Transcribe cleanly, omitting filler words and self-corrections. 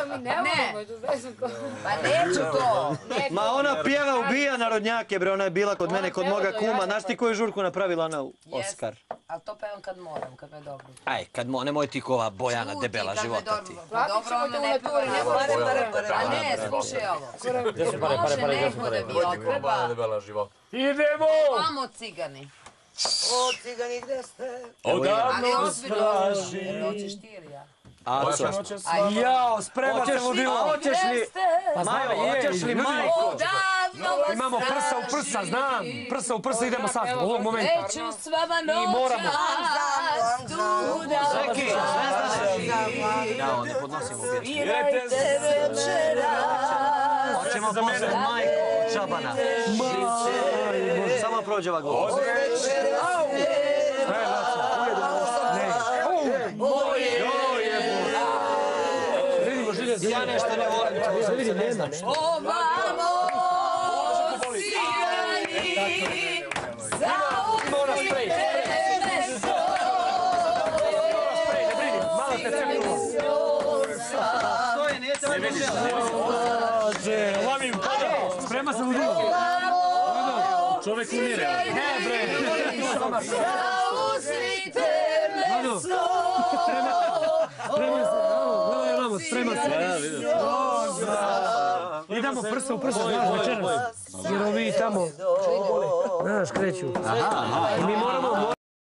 mi ne volimo tu pesmu. Pa neću to. Ma ona pjeva ubija narodnjake, bre, ona je bila kod mene, kod moga kuma. Znaš ti koju žurku napravila ona u Oskar? Ali to pevam kad moram, kad me je dobro. Aj, nemoj ti kova Bojana debela života ti. Dobro, onda ne peva, ne pare. A ne, slušaj ovo. Može neko da mi otpeva. Idemo! Vamo cigani. O, cigani, gde ste? Odavno straži. Hoćeš ti ili ja? Aco, Jao, sprema se vodila. hoćeš li, Majo, hoćeš li majko? Imamo prsa u prsa, znam. Prsa u prsa, idemo sad, u ovog momenta. Neću s vama noćas, tuda. Zeki, sve ja, ne podnosimo objeći. Svirajte večera. Hoćemo pozvat majko od Čabana. Samo prođe ova govor. Ja nešto ne volim. Ovamo cigani, zauzmite mesto. Malo te cepilo. Stoje, nije te ovdje žele. Lavim, sprema se vodila. Čovjek umire. Ne, bre. Zauzmite mesto. Sprema se. Idemo prsa u prsa, znaš, večeras. Jer ovi tamo, znaš, kreću. I mi moramo...